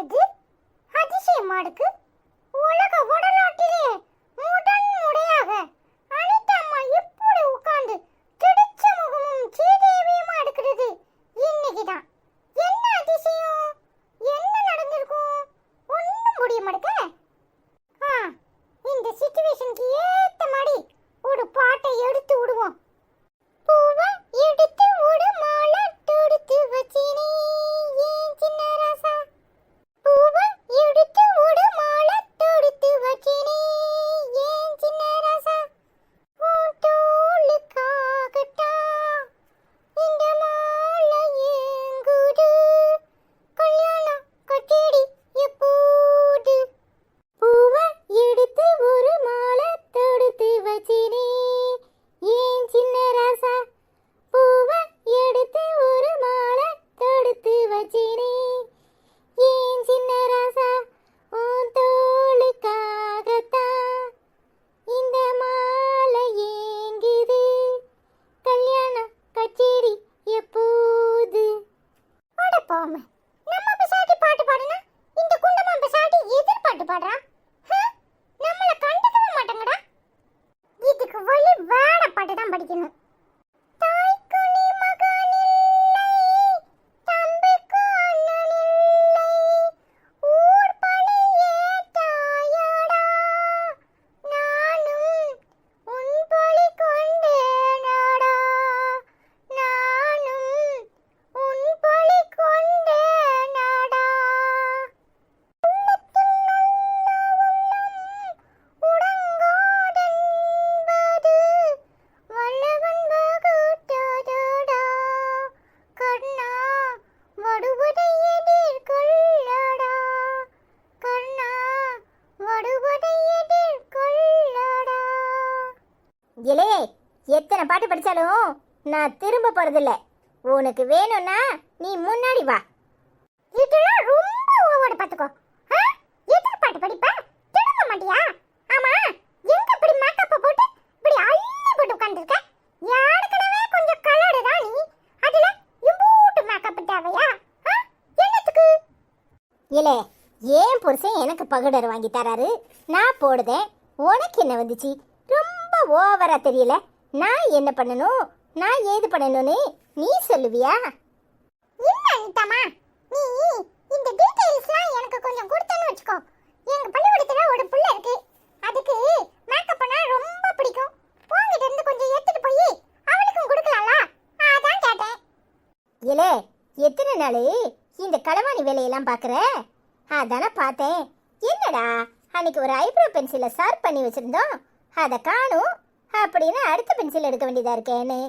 அது அதிசயமா இருக்கு. உலக வரலாற்றிலே முதன் முறையாக அனிதா அம்மா இப்படி உட்கார்ந்து திடிச்ச முகமும் சீதேவியுமா இருக்கிறது இன்னைக்குதான். என்ன அதிசயம்? என்ன நடந்திருக்கும்? ஒன்றும் முடிய மாட்டேங்க. இந்த சிச்சுவேஷனுக்கு ஏத்த மாதிரி ஒரு பாட்டை எடுத்து விடுவோம். பூவா எடுத்து விடு மாலை தொடுத்து வச்சினே ஏன் சின்ன ராசா. பூவா எடுத்து விடு மாலை தொடுத்து வச்சினே ஏன் சின்ன ராசா. உன் தோளுக்காகத்தான் இந்த மாலை ஏங்குது. கல்யாணம் கச்சேரி எப்போது? பூவா எடுத்து ஒரு மாலை தொடுத்து வச்சினே ஏன் சின்ன ராசா. பூவா எடுத்து ஒரு மாலை தொடுத்து வச்சினே ஏன் சின்ன ராசா. உன் தோளுக்காகத்தான் இந்த மாலை ஏங்குது. கல்யாணம் கச்சேரி எப்போது? அட போமே, நம்ம பிசாட்டி பாட்டு பாடுனா இந்த குண்டமா பிசாட்டி எதிர் பாட்டு பாடுறா. நம்மள கண்டுக்கவே மாட்டேங்கடா. இதுக்கு வழி வேற பாட்டு தான் படிக்கணும். தாய்க்குனி மகனில்லை, தம்பிக்கு அண்ணனில்லை, ஊர் பழியே தாயடா. நானும் உன் பழி கொண்டேனடா. நானும் உன் பழி கொண்டேனடா. உடங்காதென்பது வல்லவன் வகுத்ததடா. கர்ணா வடுவதை எதிர்கொள்ளடா. கர்ணா வடுவதை எதிர்கொள்ளடா. இளையே, எத்தனை பாட்டு படிச்சாலும் நான் திரும்ப போறதில்ல. உனக்கு வேணும்னா நீ முன்னாடி வா. இதெல்லாம் ரொம்ப ஓவர் பாத்துக்கோ. எதிர் பாட்டு படிப்ப திரும்ப மாட்டியா? ஆமா, எங்க இப்படி மேக்கப் போட்டு இப்படி அள்ளி போட்டு உட்கார்ந்திருக்க? யாருக்கனவே கொஞ்சம் கலர் தான் நீ. அதுல இம்பூட்டு மேக்கப் தேவையா? என்னத்துக்கு? இலே, ஏன் புருஷன் எனக்கு பகுடர் வாங்கி தராரு, நான் போடுதேன். உனக்கு என்ன வந்துச்சு? ரொம்ப ஓவரா தெரியல. நான் என்ன பண்ணணும், நான் ஏது பண்ணணும்னு நீ சொல்லுவியா? என்ன அனிதாம்மா, நீ இந்த டீடைல்ஸ்லாம் எனக்கு கொஞ்சம் கொடுத்தேன்னு வச்சுக்கோ. எங்க பள்ளிக்கூடத்துல ஒரு புள்ள இருக்கு, அதுக்கு மேக்கப் பண்ணா ரொம்ப பிடிக்கும். உன்கிட்ட இருந்து கொஞ்சம் எடுத்துட்டு போய் அவளுக்கும் கொடுக்கலாம்ல, அதான் கேட்டேன். இலே, எத்தனை நாள் இந்த களவாணி வேலையெல்லாம் பார்க்குற? அதானே பார்த்தேன். என்னடா அன்னைக்கு ஒரு ஐப்ரோ பென்சிலை ஷார்ப் பண்ணி வச்சிருந்தோம், அதை காணும் அப்படின்னு அடுத்த பென்சில் எடுக்க வேண்டியதா இருக்கேன்னு.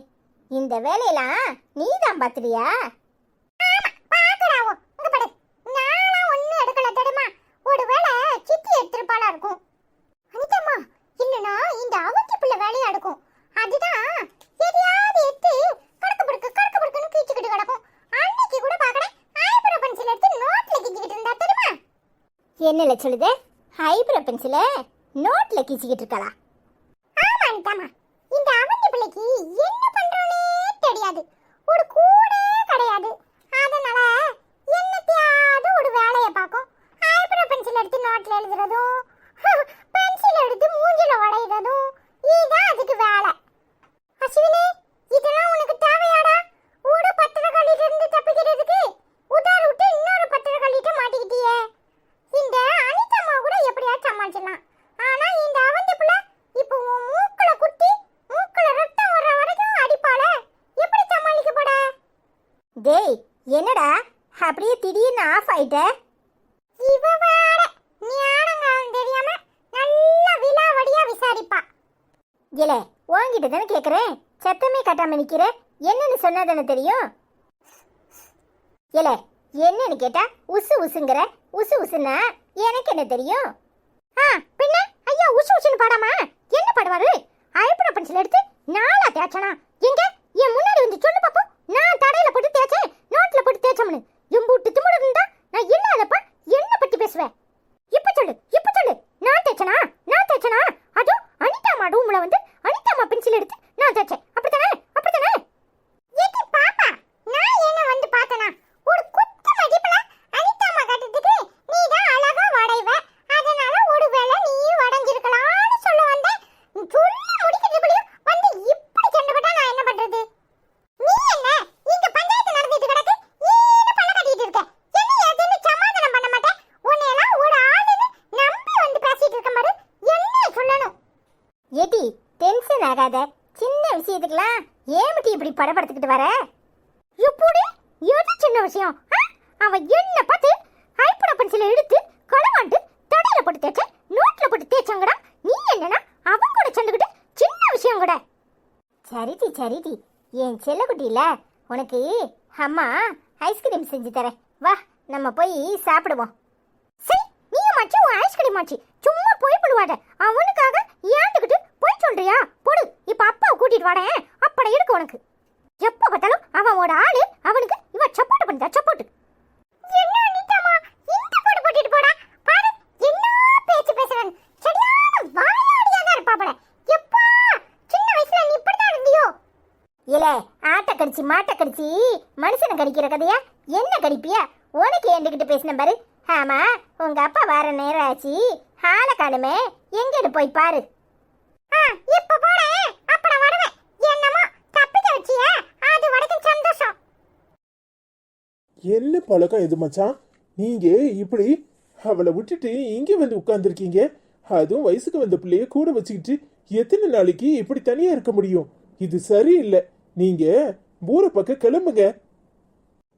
இந்த வேலையெல்லாம் நீ தான் பார்த்துறியா? எடுத்திருப்பாளா இருக்கும். அனிதாம்மா, இல்லனா இந்த அவத்தி பிள்ளை வேலையா இருக்கும். அதுதான் எதையாவது எடுத்து கறக்கு படுக்குன்னு கீச்சுக்கிட்டு கிடக்கும். அன்னைக்கு கூட பாக்கறேன் ஐப்ரோ பென்சில் எடுத்து நோட்ல கீச்சிக்கிட்டு இருந்தா தெரியுமா? என்னல சொல்லுதே, ஐப்ரோ பென்சில நோட்ல கீச்சிக்கிட்டு இருக்கலா? ஆமா அனிதாம்மா, இந்த அவத்தி பிள்ளைக்கு என்ன பண்றோனே தெரியாது. ஒரு கூடே கிடையாது. அதனால என்னத்தையாவது ஒரு வேலையை பார்க்கும். ஐப்ரோ பென்சில் எடுத்து நோட்ல எழுதுறதும், பென்சில் எடுத்து மூஞ்சில வளையறதும், இதான் அதுக்கு வேலை. அஸ்வினி, இதெல்லாம் உனக்கு தேவையாடா? ஒரு பத்திரக்காளிட்ட இருந்து தப்பிக்கிறதுக்கு உதார விட்டு இன்னொரு பத்திரக்காளிட்ட மாட்டிக்கிட்டியே. இந்த அனிதாம்மா கூட எப்படியா சமாளிச்சிடலாம். ஆனா இந்த அவந்தி புள்ள இப்போ உன் மூக்குல குத்தி மூக்குல ரத்தம் வர வரைக்கும் அடிப்பாளே, எப்படி சமாளிக்க போட? டேய், என்னடா அப்படியே திடீர்னு ஆஃப் ஆயிட்ட? இவ வேற ஞானங்காலம் தெரியாம நல்ல விலாவடியா விசாரிப்பா. இலே, உன்கிட்ட தானே கேட்குறேன், சத்தமே கட்டாம நிக்கிற. என்னன்னு சொன்னாதானே தெரியும். இலே, என்னன்னு கேட்டா உசு உசுங்கிற. உசு உசுன்னா எனக்கு என்ன தெரியும்? பின்ன ஐயா உசு உசுன்னு பாடாமா என்ன பாடுவாரு? ஐப்ரோ பென்சில் எடுத்து நாளா தேய்ச்சனா? எங்க என் முன்னாடி வந்து சொல்லு பாப்போம். நான் தடையில போட்டு தேய்ச்சேன், நோட்ல போட்டு தேய்ச்சோம்னு எம்பூட்டு திமுடு இருந்தா நான் என்ன அதப்பா என்ன பத்தி பேசுவேன்? இப்ப சொல்லு, இப்ப சொல்லு. நான் தேய்ச்சனா? நான் தேய்ச்சனா? அதுவும் அனிதாம்மா ரூம்ல வந்து அனிதாம்மா பென்சில் எடுத்து நான் தேய்ச்சேன். அப்படித்தானே? அப்படித்தானே? ஏடி பாப்பா, நான் என்ன வந்து பார்த்தனா? ஒரு குத்து மதிப்புல அனிதாம்மா காட்டுறதுக்கு ஆகாத சின்ன விஷயத்துக்குலாம் ஏமிட்டி இப்படி படப்படுத்திக்கிட்டு வர? எப்படி எது சின்ன விஷயம்? அவன் என்ன பார்த்து ஐப்பட பென்சிலை எடுத்து களவாண்டு தடையில போட்டு தேய்ச்ச நோட்ல போட்டு தேய்ச்சாங்கடா. நீ என்னன்னா அவன் கூட சண்டைக்கிட்டு சின்ன விஷயம் கூட. சரிடி சரிடி என் செல்லக்குட்டியில உனக்கு அம்மா ஐஸ்கிரீம் செஞ்சு தரேன், வா நம்ம போய் சாப்பிடுவோம். சரி நீ மாச்சி உன் ஐஸ்கிரீம் மாச்சி சும்மா போய் போடுவாத. அவனுக்காக ஏந்துக்கிட்டு போய் சொல்றியா? போடு இப்ப அப்பாவை கூட்டிட்டு வாடேன், அப்பட இருக்கு உனக்கு. எப்ப பார்த்தாலும் அவனோட ஆளு அவனுக்கு இவ சப்போர்ட் பண்ணா சப்போர்ட். என்ன அனிதாமா இந்த போடு போட்டுட்டு போடா பாரு என்ன பேச்சு பேசுறான். சரியான வாயாடியா தான் இருப்பா போல. எப்பா சின்ன வயசுல நீ இப்படி தான் இருந்தியோ? இல்ல ஆட்ட கடிச்சு மாட்ட கடிச்சு மனுஷனை கடிக்கிற கதையா என்ன கடிப்பியா? உனக்கு ஏந்துக்கிட்டு பேசின பாரு. ஆமா உங்க அப்பா வர நேரம் ஆச்சு, ஆளை காணுமே, எங்கன்னு போய் பாரு. இப்ப போறேன், அப்புறம் வருவேன். என்னமோ தப்பிக்க வச்சியா, அது வரைக்கும் சந்தோஷம். என்ன பழக்கம் இது மச்சான்? நீங்க இப்படி அவளை விட்டுட்டு இங்கே வந்து உட்கார்ந்துருக்கீங்க? அதுவும் வயசுக்கு வந்த பிள்ளைய கூட வச்சுக்கிட்டு எத்தனை நாளைக்கு இப்படி தனியா இருக்க முடியும்? இது சரியில்லை. நீங்க ஊரை பக்கம் கிளம்புங்க.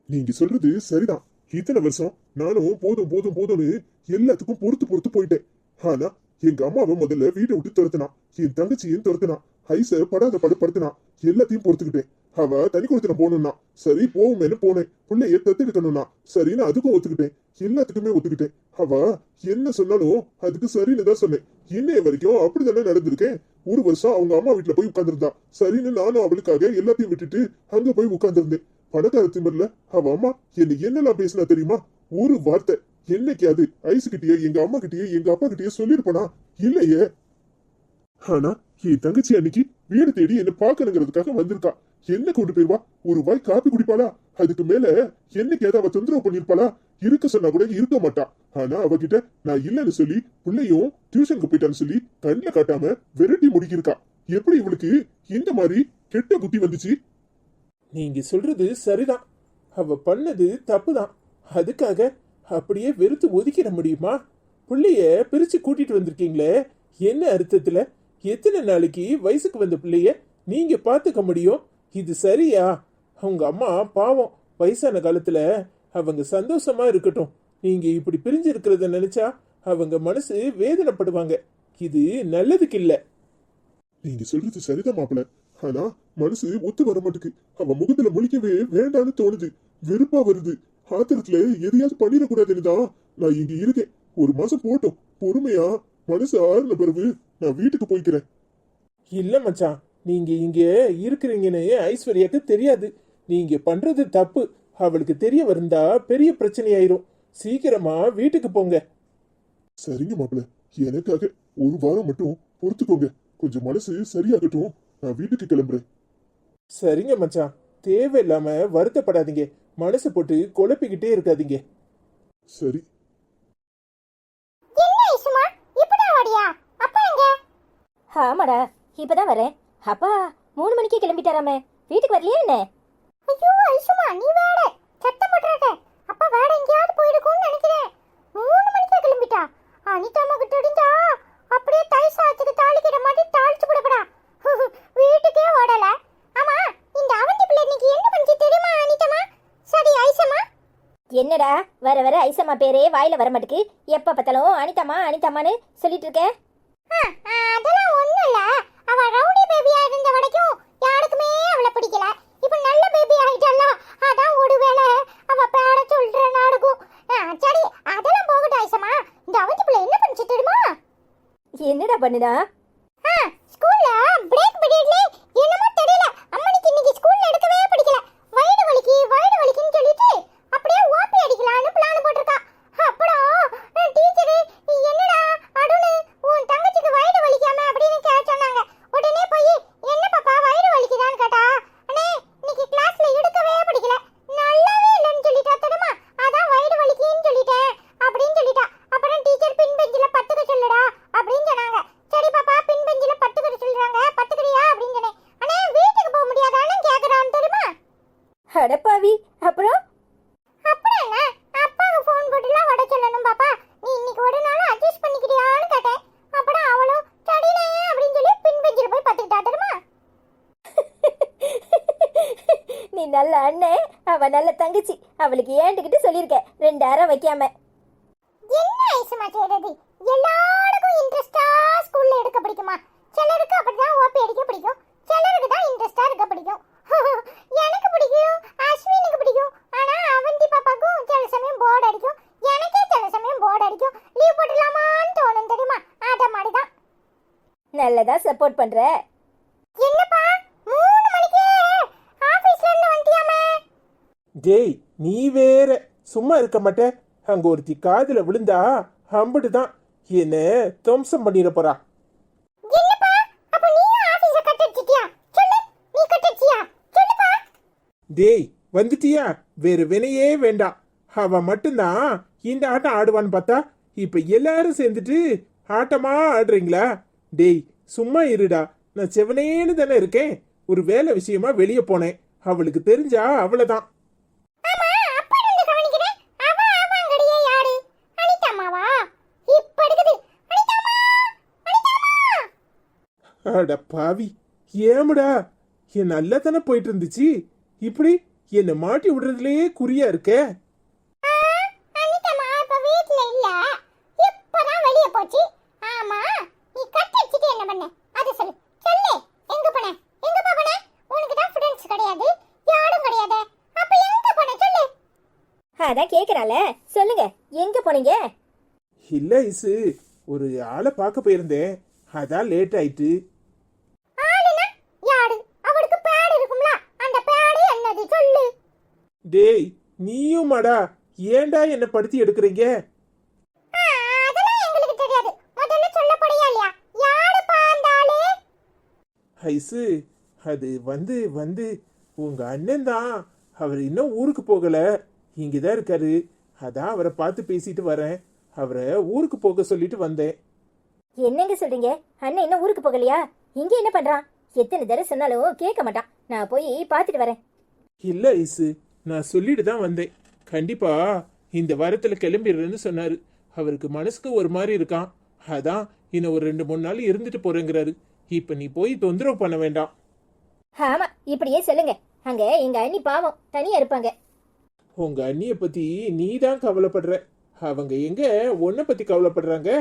நீங்க சொல்றது சரிதான். இத்தனை வருஷம் நானும் போதும் போதும் போதும்னு எல்லாத்துக்கும் பொறுத்து பொறுத்து போயிட்டேன். ஆனா எங்க அம்மாவை முதல்ல வீட்டை விட்டு துரத்துனா, என் தங்கச்சியும் துரத்துனா, ஐச படாத படுத்தினா, எல்லாத்தையும் பொறுத்துக்கிட்டேன். அவ தனி கொடுத்துன போகணும்னா சரி போவுமேனு போனேன். பிள்ளைய தத்தெடுக்கணும்னா சரின்னு அதுக்கும் ஒத்துக்கிட்டேன். எல்லாத்துக்குமே ஒத்துக்கிட்டேன். அவ என்ன சொன்னாலும் அதுக்கு சரின்னு தான் சொன்னேன். இன்னைய வரைக்கும் அப்படித்தானே நடந்திருக்கேன். ஒரு வருஷம் அவங்க அம்மா வீட்டுல போய் உட்கார்ந்துருந்தா, சரின்னு நானும் அவளுக்காக எல்லாத்தையும் விட்டுட்டு அங்க போய் உட்கார்ந்துருந்தேன். பணக்கார திமிர்ல அவ அம்மா என்னெல்லாம் பேசினா தெரியுமா? ஒரு வார்த்தை என்னைக்காவது ஐசு கிட்டயே எங்க அம்மா கிட்டயே எங்க அப்பா கிட்டயே சொல்லிருப்பனா? இல்லையே. ஆனா என் தங்கச்சி அன்னைக்கு வீடு தேடி என்ன பாக்கணுங்கிறதுக்காக வந்திருக்கா. என்ன கொண்டு போயிருவா? ஒரு வாய் காப்பி குடிப்பாளா? அதுக்கு மேல என்னைக்கு அவ தொந்தரவு பண்ணிருப்பாளா? இருக்க சொன்னா கூட இருக்க மாட்டா. ஆனா அவகிட்ட நான் இல்லன்னு சொல்லி பிள்ளையும் டியூஷனுக்கு போயிட்டான்னு சொல்லி கண்ணுல காட்டாம விரட்டி முடிக்கிருக்கா. எப்படி இவளுக்கு இந்த மாதிரி கெட்ட புத்தி வந்துச்சு? நீங்க சொல்றது சரிதான். அவ பண்ணது தப்புதான். அதுக்காக அப்படியே வெறுத்து ஒதுக்கிட முடியுமா? பிள்ளைய பிரிச்சு கூட்டிட்டு வந்திருக்கீங்களே, என்ன அர்த்தத்துல? எத்தனை நாளைக்கு வயசுக்கு வந்த பிள்ளைய நீங்க பாத்துக்க முடியும்? இது சரியா? அவங்க அம்மா பாவம், வயசான காலத்துல அவங்க சந்தோஷமா இருக்கட்டும். நீங்க இப்படி பிரிஞ்சு இருக்கிறத நினைச்சா அவங்க மனசு வேதனைப்படுவாங்க. இது நல்லதுக்கு இல்ல. நீங்க சொல்றது சரிதான் மாப்பிள்ள. ஆனா மனசு ஒத்து வர மாட்டுக்கு. அவ முகத்துல முழிக்கவே வேண்டான்னு தோணுது. வெறுப்பா வருது. ஆத்திரத்துல எதையாவது பண்ணிடக்கூடாதுன்னு தான் நான் இங்க இருக்கேன். ஒரு மாசம் போட்டோம், பொறுமையா மனசு ஆறுன பிறகு நான் வீட்டுக்கு போய்க்கிறேன். இல்ல மச்சான், நீங்க இங்க இருக்கிறீங்கன்னு ஐஸ்வர்யாக்கு தெரியாது. நீங்க பண்றது தப்பு. அவளுக்கு தெரிய வருந்தா பெரிய பிரச்சனையாயிரும். சீக்கிரமா வீட்டுக்கு போங்க. சரிங்க மாப்பிள்ள, எனக்காக ஒரு வாரம் மட்டும் பொறுத்துக்கோங்க. கொஞ்சம் மனசு சரியாகட்டும், நான் வீட்டுக்கு கிளம்புறேன். சரிங்க மச்சான், தேவையில்லாம வருத்தப்படாதீங்க. மனசு போட்டு குழப்பிக்கிட்டே இருக்காதீங்க. சரி. என்ன ஐசுமா இப்படி வாடியா? அப்பா எங்க? ஆமாடா இப்பதான் வரேன். அப்பா 3 மணிக்கே கிளம்பிட்டாராமே, வீட்டுக்கு வரலையா என்ன? ஐயோ ஐசுமா நீ வேற சத்தம் போட்டுறாத. அப்பா வேற எங்கேயாவது போயிடுக்கும்னு நினைக்கிறேன். 3 மணிக்கே கிளம்பிட்டா. அனிதாமா கிட்ட இருந்தா அப்படியே தை சாத்துக்கு தாளிக்கிற மாதிரி தாளிச்சு போடப்படா. வீட்டுக்கே ஓடல. ஆமா இந்த அவந்தி பிள்ளை இன்னைக்கு என்ன பண்ணி தெரியுமா அனிதாமா? சரி ஐசம்மா. என்னடா வர வர ஐசம்மா பேரே வாயில வர மாட்டுக்கு. எப்ப பார்த்தாலும் அனிதாமா அனிதாமான்னு சொல்லிட்டு இருக்க. அதெல்லாம் ஒண்ணும் இல்ல. அவ ரவுடி பேபியா இருந்த வரைக்கும் யாருக்குமே அவளை பிடிக்கல. இப்ப நல்ல பேபி ஆயிட்டால, அதான் ஒருவேளை அவ பேர சொல்ற நாடகம். சரி அதெல்லாம் போகட்டும் ஐசம்மா. இந்த அவந்தி பிள்ளை என்ன பண்ணிச்சு தெரியுமா? என்னடா பண்ணுடா? ஸ்கூல்ல பிரேக் பீரியட்ல என்னமோ தெரியல, அம்மனிக்கு இன்னைக்கு ஸ்கூல்ல எடுக்கவே பிடிக்கல. வயிறு வலிக்குன்னு சொல்லிட்டு அப்படியே ஓபி அடிக்கலாம்னு பிளான் போட்டிருக்கா. அப்புறம் டீச்சர் என்னடா அருண் உன் தங்கச்சிக்கு வயிறு வலிக்காம அப்படின்னு சொன்னாங்க. உடனே போய் என்ன பாப்பா வயிறு வலிக்குதான்னு கேட்டா, அண்ணே இன்னைக்கு கிளாஸ்ல எடுக்கவே பிடிக்கல, நல்லாவே இல்லைன்னு சொல்லிட்டா தெரியுமா. அதான் வயிறு வலிக்குன்னு சொல்லிட்டேன் அப்படின்னு சொல்லிட்டா. அப்புறம் டீச்சர் பின் பெஞ்சில பத்துக்க சொல்லுடா அப்படின்னு சொன்னாங்க. சரி பாப்பா நல்ல அண்ணன், அவ நல்ல தங்கச்சி. அவளுக்கு ஏண்டுகிட்டு சொல்லியிருக்கேன் 2 அரை வைக்காம. என்ன ஐசமா செய்யறது? எல்லாருக்கும் இன்ட்ரெஸ்டா ஸ்கூல்ல எடுக்க பிடிக்குமா? சிலருக்கு அப்படிதான் ஓபி அடிக்க பிடிக்கும், சிலருக்கு தான் இன்ட்ரெஸ்டா இருக்க பிடிக்கும். எனக்கு பிடிக்கும், அஸ்வினுக்கு பிடிக்கும். ஆனா அவந்தி பாப்பாக்கும் சில சமயம் போர்டு அடிக்கும், எனக்கே சில சமயம் போர்டு அடிக்கும். லீவ் போட்டுலாமான்னு தோணும் தெரியுமா? ஆட்ட மாதிரிதான். நல்லதா சப்போர்ட் பண்ற. என்னப்பா 3 மணிக்கு ஆபீஸ்ல இருந்து வந்துட்டியாமே? டேய் நீ வேற சும்மா இருக்க மாட்டே. அங்க ஒருத்தி காதுல விழுந்தா அம்புட்டு தான் என்ன துவம்சம் பண்ணிட போறா. என்னப்பா அப்ப நீயும் ஆபீஸ கட் அடிச்சிட்டியா? சொல்லு, நீ கட் அடிச்சியா? சொல்லுப்பா. டேய் வந்துட்டியா? வேற வினையே வேண்டாம். அவ மட்டும்தான் இந்த ஆட்டம் ஆடுவான்னு பார்த்தா இப்ப எல்லாரும் சேர்ந்துட்டு ஆட்டமா ஆடுறீங்களா? டேய் சும்மா இருடா. நான் செவனேன்னு தானே இருக்கேன். ஒரு வேலை விஷயமா வெளியே போனேன். அவளுக்கு தெரிஞ்சா அவ்வளவுதான். ஆமா, அப்பா இருந்து கவனிக்கிறேன். அவங்கடியே யாரு? அனிதாமாவா? இப்ப இருக்குது. அனிதாமா, அனிதாமா. அட பாவி, ஏமுடா என் நல்லா தானே போயிட்டு இருந்துச்சு. இப்படி என்னை மாட்டி விடுறதுலயே குறியா இருக்க. அனிதாமா இப்ப வீட்ல இல்ல, இப்பதான் வெளிய போச்சு. ஆமா, நீ கட் அடிச்சிட்டு என்ன பண்ண? அது சொல்லு, சொல்லு. எங்க போன? எங்க போன? உனக்கு தான் ஃப்ரெண்ட்ஸ் கிடையாது, யாரும் கிடையாது. அப்ப எங்க போன சொல்லு. அதான் கேக்குறால, சொல்லுங்க எங்க போனீங்க? இல்ல இசு, ஒரு ஆளை பார்க்க போயிருந்தேன். அதான் லேட் ஆயிட்டு. ஆளுனா யாரு? அவளுக்கு பேடு இருக்கும்ல, அந்த பேடு என்னது சொல்லு. டேய் நீயும் மாடா, ஏன்டா என்ன படுத்தி எடுக்கிறீங்க? அதெல்லாம் எங்களுக்கு தெரியாது. முதல்ல சொல்லப்படியா இல்லையா? யாருப்பா அந்த ஆளு? ஐசு, அது வந்து வந்து உங்க அண்ணன் தான். அவர் இன்னும் ஊருக்கு போகல, இங்கதான் இருக்காரு. அதான் அவரை பார்த்து பேசிட்டு வரேன். அவரை ஊருக்கு போக சொல்லிட்டு வந்தேன். என்னங்க சொல்றீங்க? அண்ணன் இன்னும் ஊருக்கு போகலையா? இங்க என்ன பண்றான்? எத்தனை தடவை சொன்னாலும் கேட்க மாட்டான். நான் போய் பார்த்துட்டு வரேன். இல்ல ஐசு, நான் சொல்லிட்டு தான் வந்தேன். கண்டிப்பா இந்த வாரத்துல கிளம்பிடுறேன்னு சொன்னாரு. அவருக்கு மனசுக்கு ஒரு மாதிரி இருக்கான். அதான் இன்னும் ஒரு 2-3 நாள் இருந்துட்டு போறேங்கிறாரு. இப்ப நீ போய் தொந்தரவு பண்ண வேண்டாம். ஆமா, இப்படியே சொல்லுங்க. அங்க எங்க அண்ணி பாவம் தனியா இருப்பாங்க. உங்க அண்ணிய பத்தி நீ தான் கவலைப்படுற. அவங்க எங்க உன்னை பத்தி கவலைப்படுறாங்க?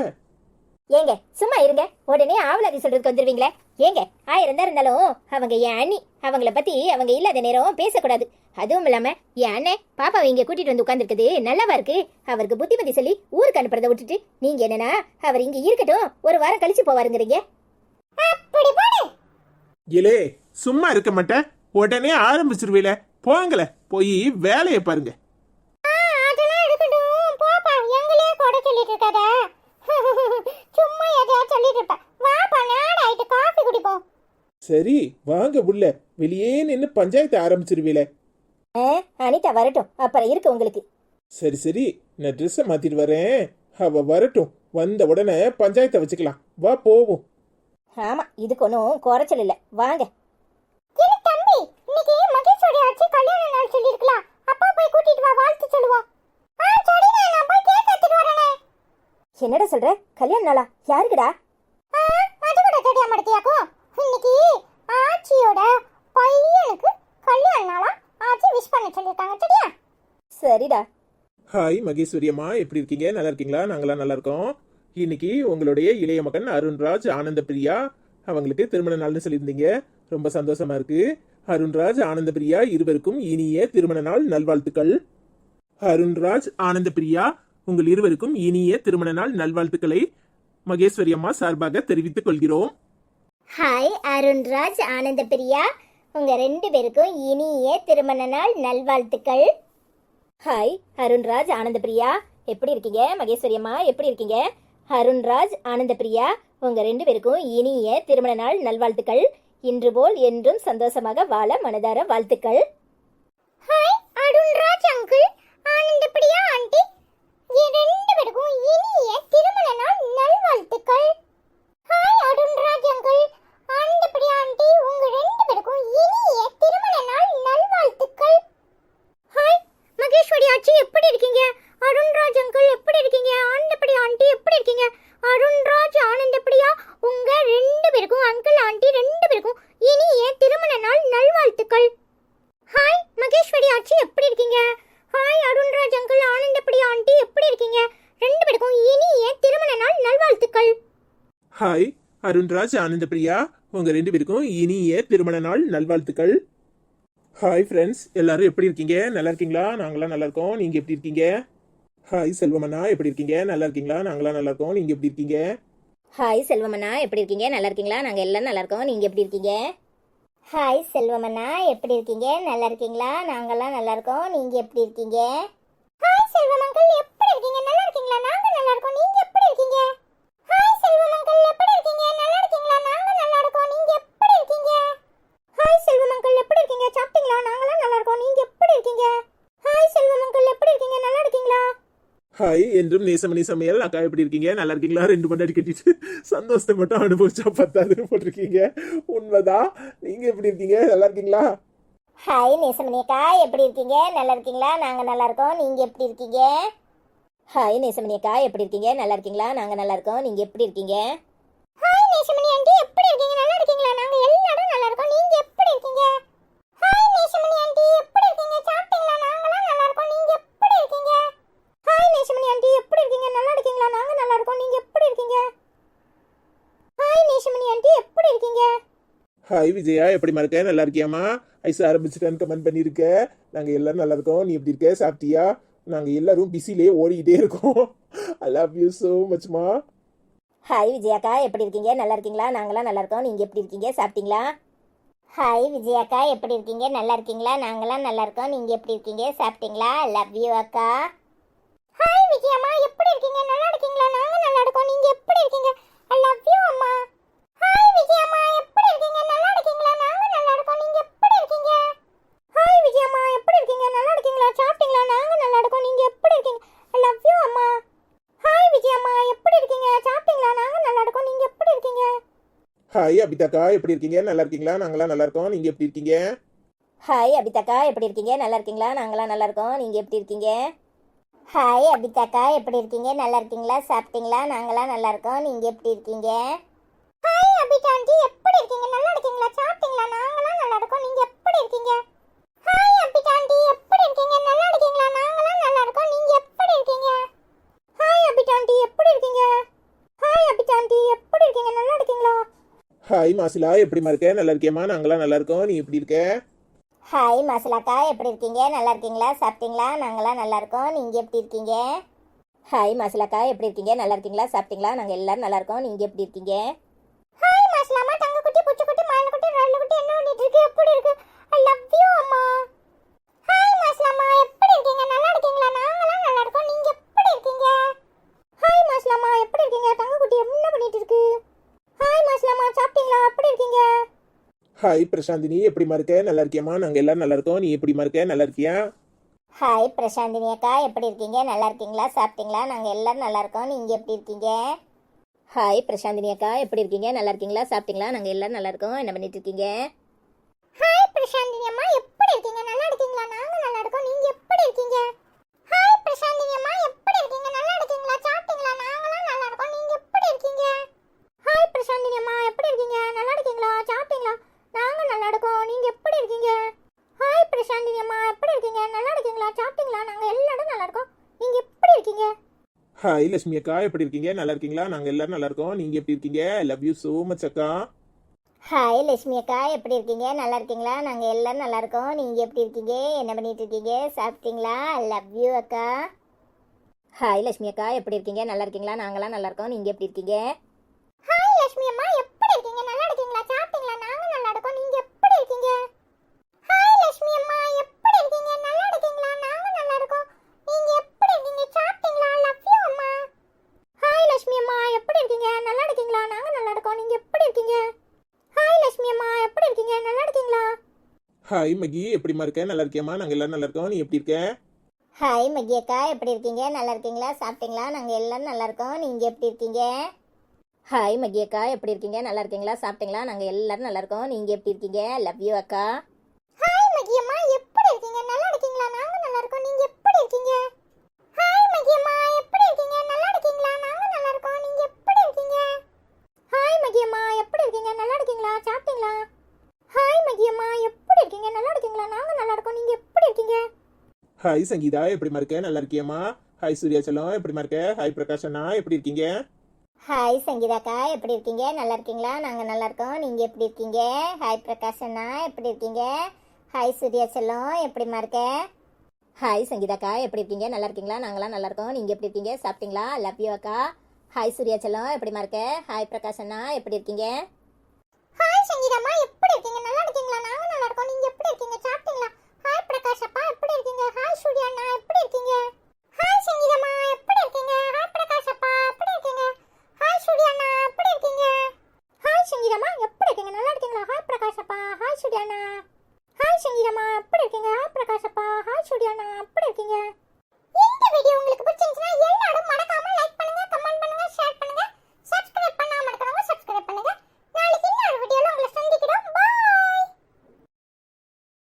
ஏங்க சும்மா இருங்க. உடனே ஆவலாதி சொல்றதுக்கு வந்துருவீங்களே. ஏங்க 1000 தான் இருந்தாலும் அவங்க என் அண்ணி. அவங்கள பத்தி அவங்க இல்லாத நேரம் பேசக்கூடாது. அதுவும் இல்லாம என் அண்ணன் பாப்பாவை இங்க கூட்டிட்டு வந்து உட்காந்துருக்குது நல்லாவா இருக்கு? அவருக்கு புத்திமதி சொல்லி ஊருக்கு அனுப்புறதை விட்டுட்டு நீங்க என்னன்னா அவர் இங்க இருக்கட்டும், ஒரு வாரம் கழிச்சு போவாருங்கிறீங்க. அப்படி போடு. இலே சும்மா இருக்க மாட்டேன். உடனே ஆரம்பிச்சிருவீல. போங்கள, போய் வேலையை பாருங்க. அதெல்லாம் இருக்கட்டும், போப்பா. எங்களே கூட சொல்லிட்டு இருக்காத. சும்மா எதையாவது சொல்லிட்டு இருப்ப. வாப்பா, நேரம் ஆயிட்டு, காஃபி குடிப்போம். சரி வாங்க உள்ள. வெளியே நின்னு பஞ்சாயத்து ஆரம்பிச்சிருவீல. அனிதா வரட்டும், அப்புறம் இருக்கு உங்களுக்கு. சரி சரி, நான் ட்ரெஸ்ஸை மாத்திட்டு வரேன். அவ வரட்டும், வந்த உடனே பஞ்சாயத்தை வச்சுக்கலாம். வா போவோம். ஆமா, இதுக்கு ஒன்றும் குறைச்சல் இல்லை. வாங்க. இரு தம்பி, இன்னைக்கு மகேஸ்வரி ஆச்சி கல்யாண நாள் சொல்லிருக்கலாம். அப்பா போய் கூட்டிட்டு வா, வாழ்த்து சொல்லுவோம். சரிண்ணே, நான் போய் கேக் எடுத்துட்டு வரேனே. என்னடா சொல்ற? கல்யாண நாளா? யாருக்குடா? அது கூட தெரியாம எடுத்தியாக்கும். இன்னைக்கு ஆச்சியோட பையனுக்கு கல்யாண நாளா. ஆச்சி விஷ் பண்ண சொல்லிருக்காங்க, சரியா? சரிடா. ஹாய் மகேஸ்வரி அம்மா, எப்படி இருக்கீங்க? நல்லா இருக்கீங்களா? நாங்களாம் நல்லா இருக்கோம். இன்னைக்கு உங்களுடைய இளைய மகன் அருண்ராஜ் ஆனந்த பிரியா அவங்களுக்கு திருமண நாள்னு சொல்லியிருந்தீங்க. ரொம்ப சந்தோஷமா இருக்கு. அருண்ராஜ் ஆனந்த பிரியா இருவருக்கும் இனிய திருமண நாள் நல்வாழ்த்துக்கள். அருண்ராஜ் ஆனந்த பிரியா உங்கள் இருவருக்கும் இனிய திருமண நாள் நல்வாழ்த்துக்களை மகேஸ்வரி அம்மா சார்பாக தெரிவித்துக் கொள்கிறோம். ஹாய் அருண்ராஜ் ஆனந்த பிரியா, உங்க 2 பேருக்கும் இனிய திருமண நாள் நல்வாழ்த்துக்கள். ஹாய் அருண்ராஜ் ஆனந்த பிரியா, எப்படி இருக்கீங்க? மகேஸ்வரி அம்மா எப்படி இருக்கீங்க? அருண்ராஜ் ஆனந்த பிரியா உங்க 2 பேருக்கும் இனிய திருமண நாள் நல்வாழ்த்துக்கள். இன்று போல் என்றும் சந்தோஷமாக வாழ மனதார வாழ்த்துக்கள். ஹாய் அருண்ராஜ் அங்கிள், ஆனந்த பிரியா ஆண்டி, 2 பேருக்கும் இனிய திருமண நாள் நல்வாழ்த்துக்கள். ஹாய் அருண்ராஜ் அங்கிள், ஆனந்த பிரியா ஆண்டி, உங்க 2 பேருக்கும் இனிய திருமண நாள் நல்வாழ்த்துக்கள். ஹாய் மகேஸ்வரி ஆச்சி, எப்படி இருக்கீங்க? அருண்ராஜ் அங்கிள் எப்படி இருக்கீங்க? ஆனந்தப்பிரியா ஆண்டி எப்படி இருக்கீங்க? அருண்ராஜ் ஆனந்தப்பிரியா உங்க 2 பேருக்கும் அங்கிள் ஆண்டி 2 பேருக்கும் இனிய திருமண நாள் நல்வாழ்த்துக்கள். ஹாய் ஹாய் அருண்ராஜ் ஆனந்தபிரியா, உங்க 2 பேருக்கும் இனிய திருமண நாள் நல்வாழ்த்துக்கள். ஹாய் ஃப்ரெண்ட்ஸ், எல்லாரும் எப்படி இருக்கீங்க? நல்லா இருக்கீங்களா? நாங்களாம் நல்லா இருக்கோம். நீங்க எப்படி இருக்கீங்க? ஹாய் செல்வமண்ணா, எப்படி இருக்கீங்க? நல்லா இருக்கீங்களா? நாங்களாம் நல்லா இருக்கோம். நீங்க எப்படி இருக்கீங்க? ஹாய் செல்வமண்ணா, எப்படி இருக்கீங்க? நல்லா இருக்கீங்களா? நாங்க எல்லாம் நல்லா இருக்கோம். நீங்க எப்படி இருக்கீங்க? ஹாய் செல்வமண்ணா, எப்படி இருக்கீங்க? நல்லா இருக்கீங்களா? நாங்கெல்லாம் நல்லா இருக்கோம். நீங்க எப்படி இருக்கீங்க? ஹாய் செல்வம் அங்கிள், எப்படி இருக்கீங்க? நல்லா இருக்கீங்களா? நாங்க நல்லா இருக்கோம். நீங்க எப்படி இருக்கீங்க? ஹாய் செல்வம் அங்கிள், எப்படி இருக்கீங்க? நல்லா இருக்கீங்களா? நாங்க நல்லா இருக்கோம். நீங்க எப்படி இருக்கீங்க? ஹாய் செல்வம் அங்கிள், எப்படி இருக்கீங்க? சாப்பிட்டீங்களா? நாங்களாம் நல்லா இருக்கோம். நீங்க எப்படி இருக்கீங்க? ஹாய் செல்வம் அங்கிள், எப்படி இருக்கீங்க? நல்லா இருக்கீங்களா? ஹாய் என்றும் நேசமணி சமையல் அக்கா, எப்படி இருக்கீங்க? நல்லா இருக்கீங்களா? 2 பண்டாடி கட்டிட்டு சந்தோஷத்தை மட்டும் அனுபவிச்சா பத்தாதுன்னு போட்டிருக்கீங்க. உண்மைதான். நீங்க எப்படி இருக்கீங்க? நல்லா இருக்கீங்களா? ஹாய் நேசமணியக்கா, எப்படி இருக்கீங்க? நல்லா இருக்கீங்களா? நாங்க நல்லா இருக்கோம். நீங்க எப்படி இருக்கீங்க? ஹாய் நேசமணியக்கா, எப்படி இருக்கீங்க? நல்லா இருக்கீங்களா? நாங்க நல்லா இருக்கோம். நீங்க எப்படி இருக்கீங்க? ஹாய் நேசமணி ஆண்டி, எப்படி இருக்கீங்க? நல்லா இருக்கீங்களா? நாங்க எல்லாரும் நல்லா இருக்கோம். நீங்க எப்படி இருக்கீங்க? ஹாய் நேசமணி ஆண்டி, எப்படி இருக்கீங்க? சாப்பிட்டீங்களா? நாங்களாம் நல்லா இருக்கோம். நீங்க எப்படி இருக்கீங்க? ஹாய் நேசமணி ஆண்டி, எப்படி இருக்கீங்க? நல்லா இருக்கீங்களா? நாங்க நல்லா இருக்கோம். நீங்க எப்படி இருக்கீங்க? ஹாய் நேசமணி ஆண்டி, எப்படி இருக்கீங்க? ஹாய் விஜயா, எப்படிமா இருக்க? நல்லா இருக்கியாமா? ஐஸ் ஆரம்பிச்சுட்டேன்னு கமெண்ட் பண்ணியிருக்க. நாங்க எல்லாரும் நல்லா இருக்கோம். நீ எப்படி இருக்க? சாப்பிட்டியா? நாங்க எல்லாரும் பிஸிலே ஓடிக்கிட்டே இருக்கோம். ஐ லவ் யூ so மச்மா. ஹாய் விஜயாக்கா, எப்படி இருக்கீங்க? நல்லா இருக்கீங்களா? நாங்களாம் நல்லா இருக்கோம். நீங்க எப்படி இருக்கீங்க? சாப்பிட்டீங்களா? ஹாய் விஜயாக்கா, எப்படி இருக்கீங்க? நல்லா இருக்கீங்களா? நாங்களாம் நல்லா இருக்கோம். நீங்க எப்படி இருக்கீங்க? சாப்பிட்டீங்களா? லவ் யூ அக்கா. ஹாய் விஜயம்மா, எப்படி இருக்கீங்க? நல்லா இருக்கீங்களா? நாங்க நல்லா இருக்கோம். நீங்க எப்படி இருக்கீங்க? ஐ லவ் யூ அம்மா. ஹாய் விஜயம்மா, எப்படி இருக்கீங்க? நல்லா இருக்கீங்களா? நாங்க நல்லா இருக்கோம். நீங்க எப்படி இருக்கீங்க? ஹாய் விஜயம்மா, எப்படி இருக்கீங்க? நல்லா இருக்கீங்களா? சாப்பிட்டீங்களா? நாங்க நல்லா இருக்கோம். நீங்க எப்படி இருக்கீங்க? ஐ லவ் யூ அம்மா. ஹாய் விஜயம்மா, எப்படி இருக்கீங்க? சாப்பிட்டீங்களா? நாங்க நல்லா இருக்கோம். நீங்க எப்படி இருக்கீங்க? ஹாய் அபிதாக்கா, எப்படி இருக்கீங்க? நல்லா இருக்கீங்களா? நாங்களாம் நல்லா இருக்கோம். நீங்க எப்படி இருக்கீங்க? ஹாய் அபிதாக்கா, எப்படி இருக்கீங்க? நல்லா இருக்கீங்களா? நாங்களாம் நல்லா இருக்கோம். நீங்க எப்படி இருக்கீங்க? ஹாய் அபிதாக்கா, எப்படி இருக்கீங்க? நல்லா இருக்கீங்களா? சாப்பிட்டீங்களா? நாங்களாம் நல்லா இருக்கோம். நீங்க எப்படி இருக்கீங்க? ஹாய் அபிதா ஆண்டி, எப்படி இருக்கீங்க? நல்லா இருக்கீங்களா? சாப்பிட்டீங்களா? நாங்களாம் நல்லா இருக்கோம். நீங்க எப்படி இருக்கீங்க? ஹாய் அபிதா ஆண்டி, எப்படி இருக்கீங்க? நல்லா இருக்கீங்களா? நாங்களாம் நல்லா இருக்கோம். நீங்க எப்படி இருக்கீங்க? ஹாய் அபிதா ஆண்டி, எப்படி இருக்கீங்க? ஹாய் அபிதா ஆண்டி, எப்படி இருக்கீங்க? நல்லா இருக்கீங்களா? ஹாய் மாசிலா, எப்படிமா இருக்க? நல்லா இருக்கியம்மா? நாங்களாம் நல்லா இருக்கோம். நீ எப்படி இருக்க? ஹாய் மாசிலாக்கா, எப்படி இருக்கீங்க? நல்லா இருக்கீங்களா? சாப்பிட்டீங்களா? நாங்களாம் நல்லா இருக்கோம். நீங்க எப்படி இருக்கீங்க? ஹாய் மாசிலாக்கா, எப்படி இருக்கீங்க? நல்லா இருக்கீங்களா? சாப்பிட்டீங்களா? நாங்க எல்லாரும் நல்லா இருக்கோம். நீங்க எப்படி இருக்கீங்க? ஹாய் மாஸ்லாமா, தங்க குட்டி, பூச்சி குட்டி, மான் குட்டி, ரல்ல குட்டி, என்ன பண்ணிட்டு இருக்கு? எப்படி இருக்கு? ஐ லவ் யூ அம்மா. ஹாய் மாஸ்லாமா, எப்படி இருக்கீங்க? நல்லா இருக்கீங்களா? நாங்களாம் நல்லா இருக்கோம். நீங்க எப்படி இருக்கீங்க? ஹாய் மாஸ்லாமா, எப்படி இருக்கீங்க? தங்க குட்டி என்ன பண்ணிட்டு இருக்கு? ஹாய் மாஸ்லாமா, சாப்பிட்டீங்களா? எப்படி இருக்கீங்க? ஹாய் பிரசாந்தினி, எப்படிமா இருக்க? நல்லா இருக்கியம்மா? நாங்க எல்லாரும் நல்லா இருக்கோம். நீ எப்படிமா இருக்க? நல்லா இருக்கியா? ஹாய் பிரசாந்தினி அக்கா, எப்படி இருக்கீங்க? நல்லா இருக்கீங்களா? சாப்பிட்டீங்களா? நாங்க எல்லாரும் நல்லா இருக்கோம். நீங்க எப்படி இருக்கீங்க? ஹாய் பிரசாந்தினி அக்கா, எப்படி இருக்கீங்க? நல்லா இருக்கீங்களா? சாப்பிட்டீங்களா? நாங்க எல்லாரும் நல்லா இருக்கோம். என்ன பண்ணிட்டு இருக்கீங்க? ஹாய் பிரசாந்தினி அம்மா, எப்படி இருக்கீங்க? நல்லா இருக்கீங்களா? நாங்க நல்லா இருக்கோம். நீங்க எப்படி இருக்கீங்க? ஹாய் பிரசாந்தினி அம்மா, எப்படி இருக்கீங்க? நல்லா இருக்கீங்களா? சாப்பிட்டீங்களா? நாங்களாம் நல்லா இருக்கோம். நீங்க எப்படி இருக்கீங்க? ஹாய் பிரசாந்தினி அம்மா, எப்படி இருக்கீங்க? நல்லா இருக்கீங்களா? சாப்பிட்டீங்களா? நாங்க நல்லா இருக்கோம். நீங்க எப்படி இருக்கீங்க? ஹாய் பிரசாந்தினி அம்மா, எப்படி இருக்கீங்க? நல்லா இருக்கீங்களா? சாப்பிட்டீங்களா? நாங்க எல்லாரும் நல்லா இருக்கோம். நீங்க எப்படி இருக்கீங்க? ஹாய் லட்சுமி அக்கா, எப்படி இருக்கீங்க? நல்லா இருக்கீங்களா? நாங்க எல்லாரும் நல்லா இருக்கோம். நீங்க எப்படி இருக்கீங்க? ஐ லவ் யூ so மச் அக்கா. ஹாய் லட்சுமி அக்கா, எப்படி இருக்கீங்க? நல்லா இருக்கீங்களா? நாங்க எல்லாரும் நல்லா இருக்கோம். நீங்க எப்படி இருக்கீங்க? என்ன பண்ணிட்டு இருக்கீங்க? சாப்பிட்டீங்களா? லவ் யூ அக்கா. ஹாய் லட்சுமி அக்கா, எப்படி இருக்கீங்க? நல்லா இருக்கீங்களா? நாங்களாம் நல்லா இருக்கோம். நீங்க எப்படி இருக்கீங்க? ஹாய் லட்சுமி அம்மா, எப்படி இருக்கீங்க? நல்லா இருக்கீங்களா? சாப்பிட்டீங்களா? நாங்க நல்லா இருக்கோம். நீங்க எப்படி இருக்கீங்க? ஹாய் லட்சுமி அம்மா, எப்படி இருக்கீங்க? நல்லா இருக்கீங்களா? நாங்க நல்லா இருக்கோம். நீங்க எப்படி இருக்கீங்க? சாப்பிட்டீங்களா? லவ் யூ அம்மா. ஹாய் லட்சுமி அம்மா, எப்படி இருக்கீங்க? நல்லா இருக்கீங்களா? நாங்க நல்லா இருக்கோம். நீங்க எப்படி இருக்கீங்க? ஹாய் லட்சுமி அம்மா, எப்படி இருக்கீங்க? நல்லா இருக்கீங்களா? ஹாய் மகி, எப்படிமா இருக்க? நல்லா இருக்கியம்மா? நாங்க எல்லாரும் நல்லா இருக்கோம். நீ எப்படி இருக்க? ஹாய் மகி அக்கா, எப்படி இருக்கீங்க? நல்லா இருக்கீங்களா? சாப்பிட்டீங்களா? நாங்க எல்லாரும் நல்லா இருக்கோம். நீங்க எப்படி இருக்கீங்க? ஹாய் மகி அக்கா, எப்படி இருக்கீங்க? நல்லா இருக்கீங்களா? சாப்பிட்டீங்களா? நாங்க எல்லாரும் நல்லா இருக்கோம். நீங்க எப்படி இருக்கீங்க? லவ் யூ அக்கா. ஹாய் மகி அம்மா, எப்படி இருக்கீங்க? நல்லா இருக்கீங்களா? நாங்க நல்லா இருக்கோம். நீங்க எப்படி இருக்கீங்க? ஹாய் மகி அம்மா, எப்படி இருக்கீங்க? நல்லா இருக்கீங்களா? நாங்க நல்லா இருக்கோம். நீங்க எப்படி இருக்கீங்க? ஹாய் மகி அம்மா, எப்படி இருக்கீங்க? நல்லா இருக்கீங்களா? சாப்பிட்டீங்களா? ஹாய் மகி அம்மா, எப்படி இருக்கீங்க? நல்லா இருக்கீங்களா? நாங்க நல்லா இருக்கோம். நீங்க எப்படி இருக்கீங்க? ஹாய் சங்கீதா, எப்படிமா இருக்க? நல்லா இருக்கியம்மா? ஹாய் சூர்யாச்சலம், எப்படிமா இருக்க? ஹாய் பிரகாஷ் அண்ணா, எப்படி இருக்கீங்க? ஹாய் சங்கீதாக்கா, எப்படி இருக்கீங்க? நல்லா இருக்கீங்களா? நாங்கள் நல்லா இருக்கோம். நீங்கள் எப்படி இருக்கீங்க? ஹாய் பிரகாஷ் அண்ணா, எப்படி இருக்கீங்க? ஹாய் சூர்யா செல்லம், எப்படிம்மா இருக்க? ஹாய் சங்கீதாக்கா, எப்படி இருக்கீங்க? நல்லா இருக்கீங்களா? நாங்களாம் நல்லா இருக்கோம். நீங்கள் எப்படி இருக்கீங்க? சாப்பிட்டீங்களா? லவ் யூ அக்கா. ஹாய் சூர்யா செல்லம், எப்படிம்மா இருக்க? ஹாய் பிரகாஷ் அண்ணா, எப்படி இருக்கீங்க? ஹாய் சங்கீதாம்மா, எப்படி இருக்கீங்க? நல்லா இருக்கீங்களா? நாங்கள் நல்லா இருக்கோம். நீங்கள் எப்படி இருக்கீங்க? சாப்பிட்டீங்களா? ஹாய் பிரகாஷ் அப்பா, எப்படி இருக்கீங்க? ஹாய் சூர்யா அண்ணா, எப்படி இருக்கீங்க? ஹாய் சங்கீதாம்மா, எப்படி இருக்கீங்க? ஹாய் பிரகாஷ் அப்பா, எப்படி இருக்கீங்க? ஹாய் சூர்யா அண்ணா, எப்படி இருக்கீங்க? ஹாய் சங்கீதாம்மா, எப்படி இருக்கீங்க? நல்லா இருக்கீங்களா? ஹாய் பிரகாஷ் அப்பா, ஹாய் சூர்யா அண்ணா. ஹாய் சங்கீதாம்மா, எப்படி இருக்கீங்க? ஹாய் பிரகாஷ் அப்பா, ஹாய் சூர்யா அண்ணா, எப்படி இருக்கீங்க?